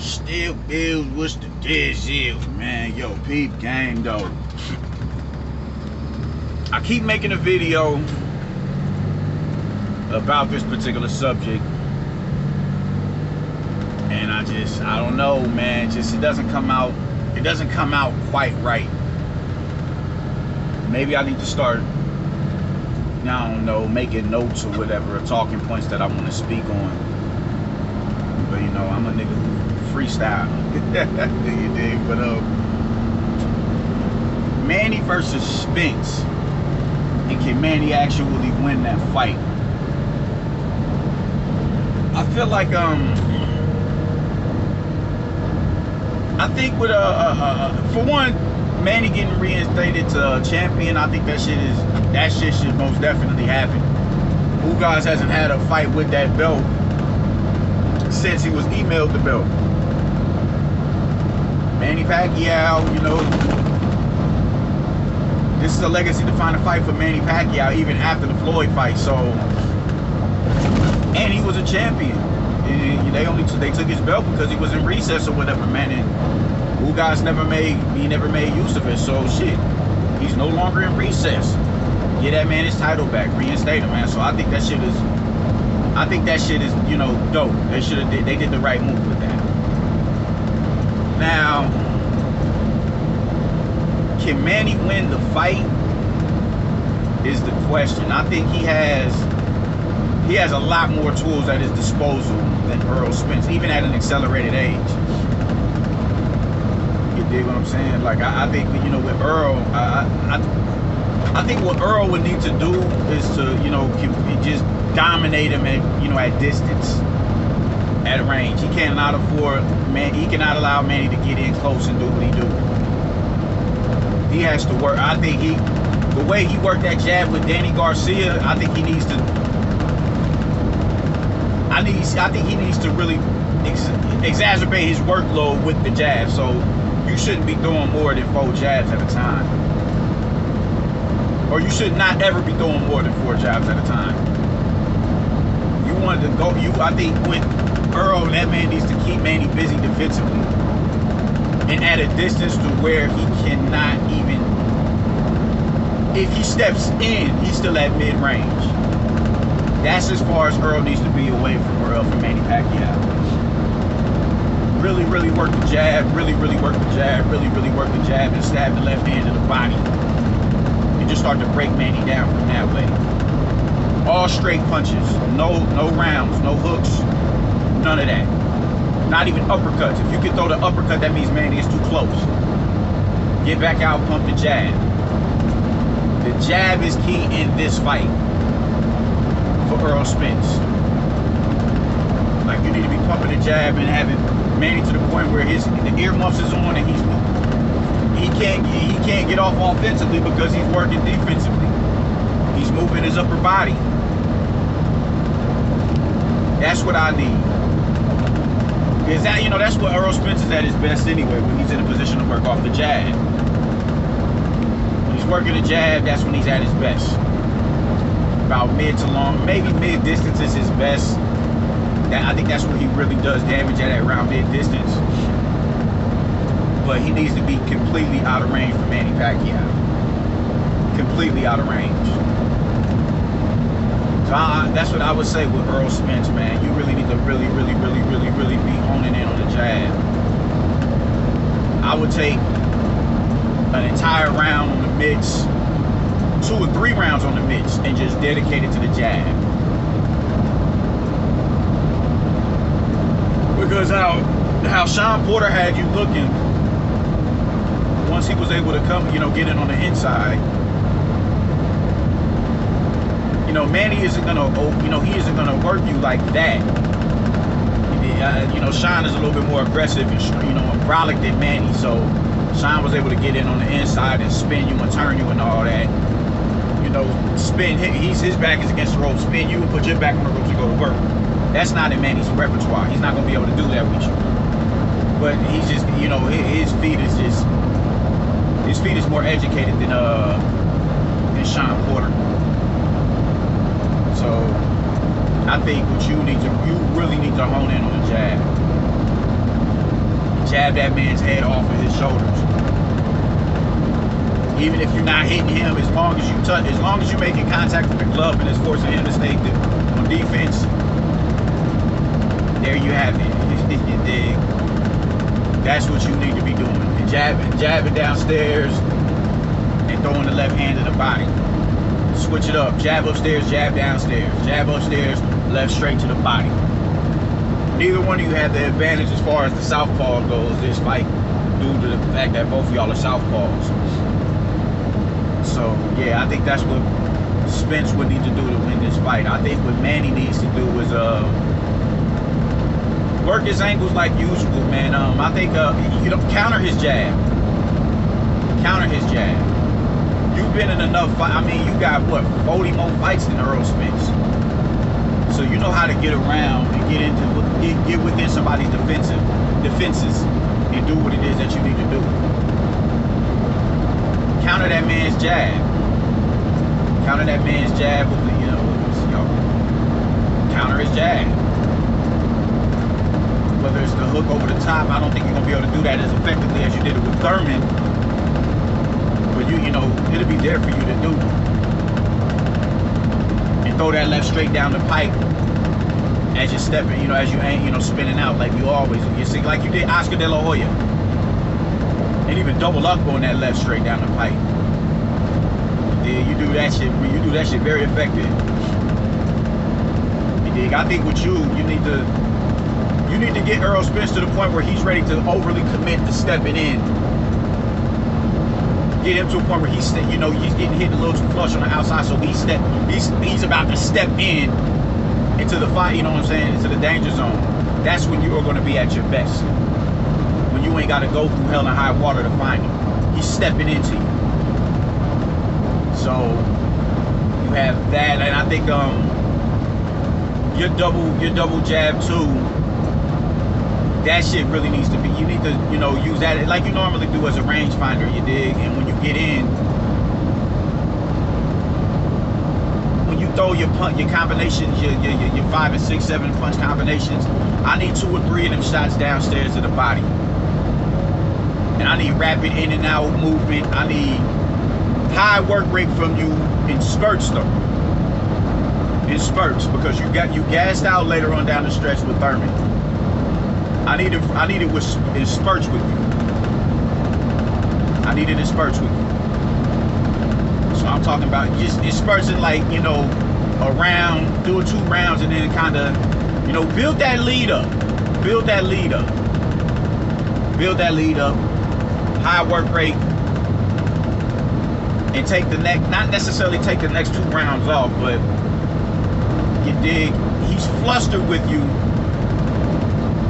Still bills, what's the deal, man? Yo, peep game though. I keep making a video about this particular subject, and I don't know, man. Just it doesn't come out quite right. Maybe I need to start, I don't know, making notes or whatever, or talking points that I want to speak on. But you know, I'm a nigga who freestyle. You dig? But Manny versus Spence, and can Manny actually win that fight? I feel like I think with for one, Manny getting reinstated to champion, I think that shit should most definitely happen. Ugas hasn't had a fight with that belt since he was emailed the belt. Manny Pacquiao, you know, this is a legacy defining fight for Manny Pacquiao even after the Floyd fight. So, and he was a champion. They took his belt because he was in recess or whatever, man. And Ugas never made use of it. So shit, he's no longer in recess. Get that man his title back, reinstate him, man. So I think that shit is, you know, dope. They did the right move with that. Now, can Manny win the fight is the question. I think he has a lot more tools at his disposal than Errol Spence, even at an accelerated age. You dig what I'm saying? Like, I think, you know, with Errol, I think what Errol would need to do is to, you know, just dominate him at, you know, at distance, at range. He cannot allow Manny to get in close and do what he do. He has to work. I think the way he worked that jab with Danny Garcia, I think he needs to. I think he needs to really exacerbate his workload with the jab. So you shouldn't be throwing more than 4 jabs at a time, or you should not ever be throwing more than 4 jabs at a time. You wanted to go. I think with Errol, that man needs to keep Manny busy defensively and at a distance to where he cannot even. If he steps in, he's still at mid-range. That's as far as Errol needs to be away from Manny Pacquiao. Really, really work the jab. Really, really work the jab. Really, really work the jab and stab the left hand to the body. And just start to break Manny down from that way. All straight punches. No rounds. No hooks. None of that. Not even uppercuts. If you can throw the uppercut, that means Manny is too close. Get back out, pump the jab. The jab is key in this fight for Errol Spence. Like, you need to be pumping the jab and having Manny to the point where the earmuffs is on and he can't get off offensively because he's working defensively. He's moving his upper body. That's what I need. Because that, you know, that's what Errol Spence is at his best anyway, when he's in a position to work off the jab. When he's working the jab, that's when he's at his best. About mid to long, maybe mid distance is his best. I think that's where he really does damage at around mid distance. But he needs to be completely out of range for Manny Pacquiao. Completely out of range. So that's what I would say with Errol Spence, man. You really need to really be honing in on the jab. I would take an entire round on the mitts, 2 or 3 rounds on the mitts, and just dedicate it to the jab. Because how Sean Porter had you looking once he was able to come, you know, get in on the inside. You know, Manny isn't gonna, you know, he isn't gonna work you like that. You know, Sean is a little bit more aggressive and, you know, brolic than Manny. So Sean was able to get in on the inside and spin you and turn you and all that. You know, spin. His back is against the rope. Spin you and put your back on the ropes and go to work. That's not in Manny's repertoire. He's not gonna be able to do that with you. But he's just, you know, his feet is more educated than Sean Porter. So I think what you really need to hone in on the jab. jab that man's head off of his shoulders. Even if you're not hitting him, as long as you touch, as long as you're making contact with the glove and it's forcing him to stay on defense, there you have it. You dig? That's what you need to be doing. And jabbing downstairs and throwing the left hand to the body. Switch it up. Jab upstairs, jab downstairs. Jab upstairs, left straight to the body. Neither one of you have the advantage as far as the southpaw goes this fight, due to the fact that both of y'all are southpaws. So yeah, I think that's what Spence would need to do to win this fight. I think what Manny needs to do is work his angles like usual, man. I think you know, counter his jab. Counter his jab. You've been in enough fight. I mean, you got what, 40 more fights than Errol Spence. So you know how to get around and get within somebody's defenses and do what it is that you need to do. Counter that man's jab. Counter that man's jab with the, you know, counter his jab. Whether it's the hook over the top, I don't think you're gonna be able to do that as effectively as you did it with Thurman. But you know, it'll be there for you to do. And throw that left straight down the pipe as you're stepping, you know, as you ain't, you know, spinning out like you always. You see, like you did Oscar De La Hoya. And even double up on that left straight down the pipe. Yeah, you do that shit. You do that shit very effective. You dig? I think with you need to get Errol Spence to the point where he's ready to overly commit to stepping in. Get him to a point where he's, you know, he's getting hit a little too flush on the outside, so he's about to step in into the fight. You know what I'm saying? Into the danger zone. That's when you are going to be at your best. When you ain't got to go through hell and high water to find him. He's stepping into you. So you have that, and I think your double jab too. That shit really needs to be. You need to, you know, use that like you normally do as a rangefinder. You dig? And when you get in, when you throw your combinations, your 5 and 6, 7 punch combinations, I need 2 or 3 of them shots downstairs to the body. And I need rapid in and out movement. I need high work rate from you in spurts though. In spurts, because you gassed out later on down the stretch with Thurman. I need it in spurts with you. I need it in spurts with you. So I'm talking about just in spurts in, like, you know, a round, do 2 rounds, and then kind of, you know, build that lead up. Build that lead up. Build that lead up. High work rate. And take the next, not necessarily take the next 2 rounds off, but you dig, he's flustered with you.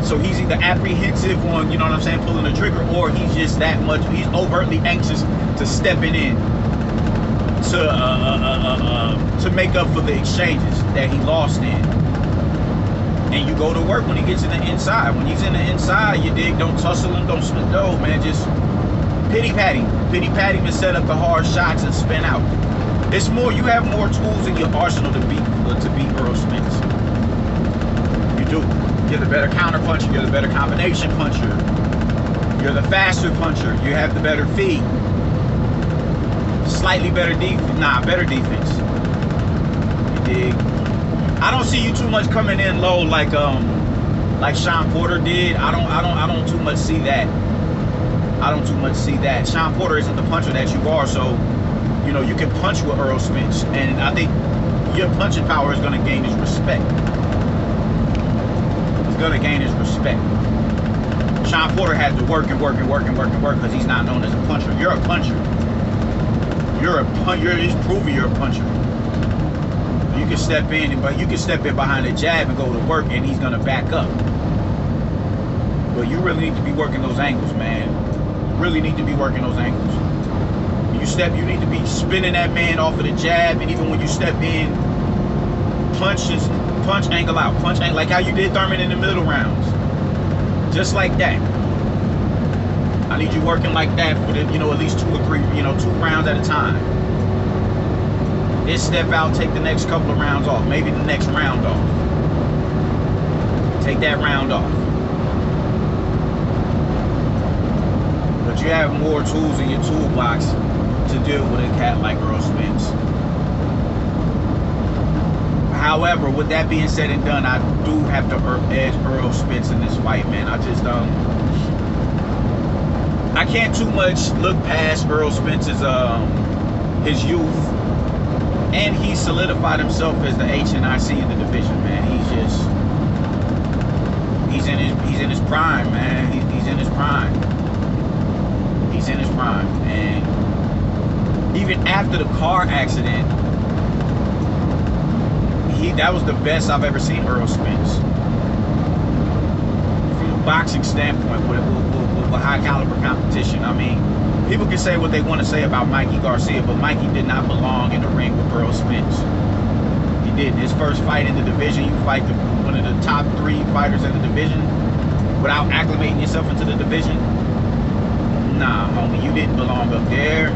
So he's either apprehensive on, you know what I'm saying, pulling the trigger, or he's just that much, he's overtly anxious to stepping in to make up for the exchanges that he lost in. And you go to work when he gets in the inside. When he's in the inside, you dig, don't tussle him, don't split, no, man, just pity-pat him and set up the hard shots and spin out. It's more, you have more tools in your arsenal to beat Errol Spence. You do. You're the better counter puncher. You're the better combination puncher. You're the faster puncher. You have the better feet. Slightly better defense. Nah, better defense. You dig? I don't see you too much coming in low like Sean Porter did. I don't too much see that. I don't too much see that. Sean Porter isn't the puncher that you are, so you know you can punch with Errol Spence, and I think your punching power is going to gain his respect. Gonna gain his respect. Sean Porter had to work because he's not known as a puncher. You're a puncher. He's proving you're a puncher. You can step in, but you can step in behind a jab and go to work, and he's gonna back up. But you really need to be working those angles, man. You really need to be working those angles. When you step, you need to be spinning that man off of the jab, and even when you step in, punch angle out, punch angle, like how you did Thurman in the middle rounds. Just like that. I need you working like that for the, you know, at least 2 or 3, you know, 2 rounds at a time. Then step out, take the next couple of rounds off, maybe the next round off. Take that round off. you have more tools in your toolbox to deal with a cat like Errol Spence. However, with that being said and done, I do have to edge Errol Spence in this fight, man. I just I can't too much look past Errol Spence's his youth, and he solidified himself as the HNIC in the division, man. He's in his prime, man. He's in his prime. He's in his prime, and even after the car accident, that was the best I've ever seen Errol Spence. From a boxing standpoint, with high caliber competition. I mean, people can say what they want to say about Mikey Garcia, but Mikey did not belong in the ring with Errol Spence. He didn't. His first fight in the division, you fight one of the top 3 fighters in the division without acclimating yourself into the division. Nah, homie, you didn't belong up there.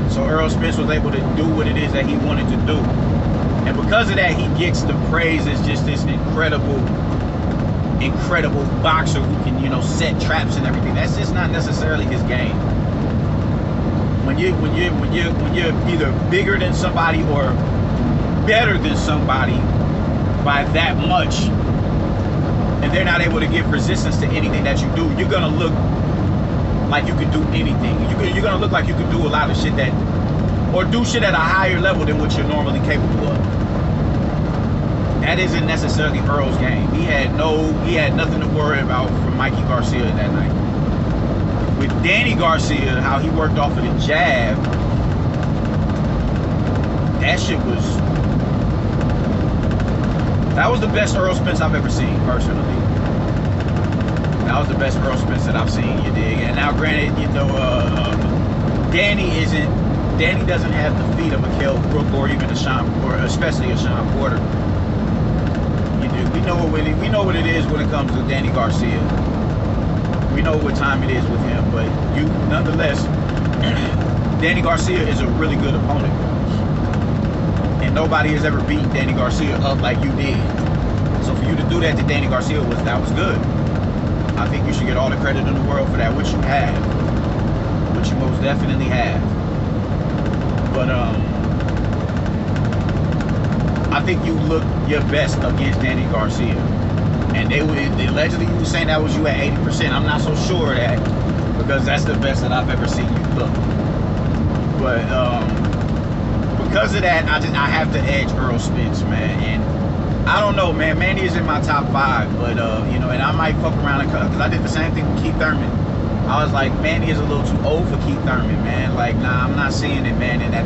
So Errol Spence was able to do what it is that he wanted to do. And because of that, he gets the praise as just this incredible boxer who can, you know, set traps and everything. That's just not necessarily his game. When you're either bigger than somebody or better than somebody by that much, and they're not able to give resistance to anything that you do, you're gonna look like you can do anything. You're gonna look like you can do a lot of shit that, or do shit at a higher level than what you're normally capable of. That isn't necessarily Errol's game. He had nothing to worry about from Mikey Garcia that night. With Danny Garcia, how he worked off of the jab, that was the best Errol Spence I've ever seen, personally. That was the best Errol Spence that I've seen, you dig? And now, granted, you know, Danny doesn't have the feet of a Kell Brook or even a Sean, or especially a Sean Porter. We know what it is when it comes to Danny Garcia. We know what time it is with him, but nonetheless, Danny Garcia is a really good opponent, and nobody has ever beaten Danny Garcia up like you did. So for you to do that to Danny Garcia that was good. I think you should get all the credit in the world for that, which you have, which you most definitely have. But I think you look your best against Danny Garcia. And allegedly you were saying that was you at 80%. I'm not so sure of that, because that's the best that I've ever seen you look. But because of that, I have to edge Errol Spence, man. And I don't know, man. Manny is in my top 5, but you know, and I might fuck around because I did the same thing with Keith Thurman. I was like, Manny is a little too old for Keith Thurman, man. Like, nah, I'm not seeing it, man. And at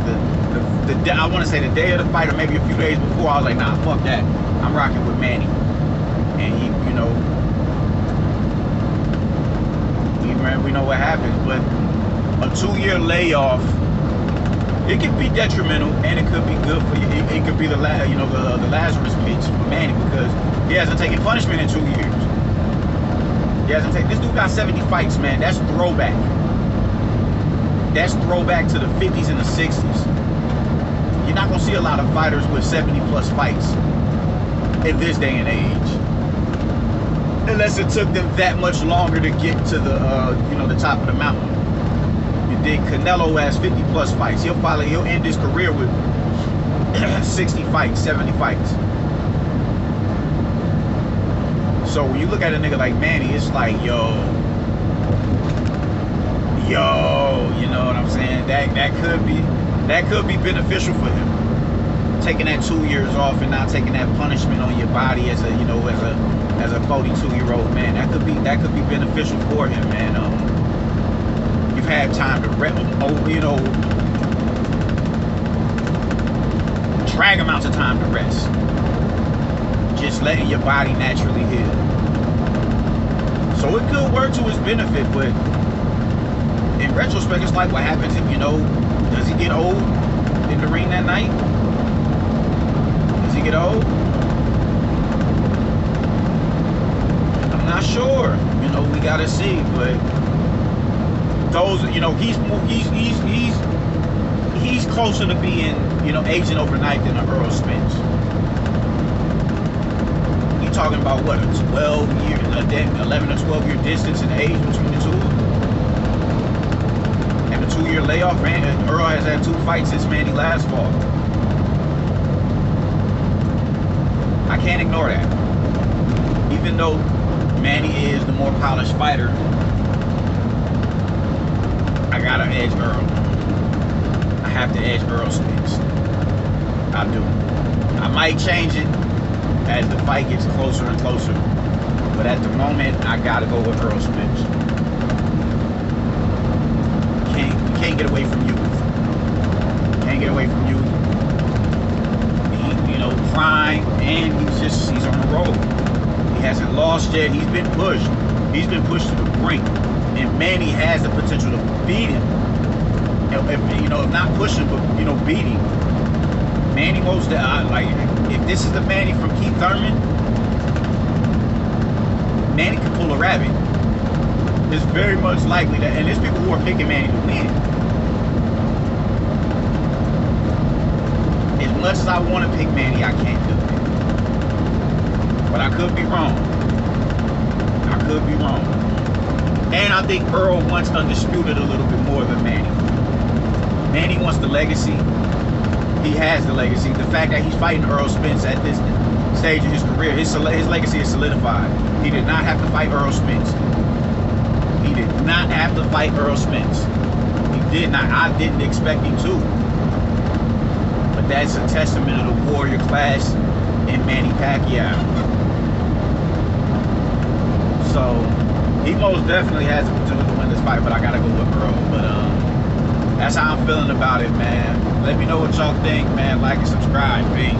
I want to say the day of the fight, or maybe a few days before, I was like, nah, fuck that. I'm rocking with Manny. And he, you know, we know what happens. But a 2-year layoff, it could be detrimental, and it could be good for you. It could be the Lazarus pits for Manny, because he hasn't taken punishment in 2 years. This dude got 70 fights, man. That's throwback. That's throwback to the 50s and the 60s. You're not gonna see a lot of fighters with 70+ fights in this day and age, unless it took them that much longer to get to the the top of the mountain. You dig? Canelo has 50+ fights. He'll end his career with 60 fights, 70 fights. So when you look at a nigga like Manny, it's like, yo, you know what I'm saying? That could be beneficial for him. Taking that 2 years off and not taking that punishment on your body as a 42-year-old man, that could be beneficial for him, man. You've had time to drag amounts of time to rest. Just letting your body naturally heal. So it could work to his benefit, but in retrospect, it's like, what happens if, does he get old in the ring that night? Does he get old? I'm not sure. We gotta see, but those, he's closer to being, aging overnight than an Errol Spence. Talking about what, 11 or 12 year distance in age between the two of them. 2-year layoff. Errol has had 2 fights since Manny last fought. I can't ignore that. Even though Manny is the more polished fighter, I gotta edge Errol. I have to edge Errol Spence. I do. I might change it as the fight gets closer and closer, but at the moment, I gotta go with Errol Spence. You can't get away from youth. Can't get away from youth. You know, prime, and he's on the road. He hasn't lost yet. He's been pushed. He's been pushed to the brink, and Manny has the potential to beat him. You know, not pushing, but you know, beating. Manny most like, if this is the Manny from Keith Thurman, Manny could pull a rabbit. It's very much likely that, and there's people who are picking Manny to win. As much as I want to pick Manny, I can't do it. But I could be wrong. I could be wrong. And I think Errol wants Undisputed a little bit more than Manny. Manny wants the legacy. He has the legacy. The fact that he's fighting Errol Spence at this stage of his career, his legacy is solidified. He did not have to fight Errol Spence. He did not have to fight Errol Spence. He did not. I didn't expect him to. But that's a testament of the warrior class in Manny Pacquiao. So he most definitely has the potential to win this fight, but I gotta go with Errol. But that's how I'm feeling about it, man. Let me know what y'all think, man. Like and subscribe. Peace.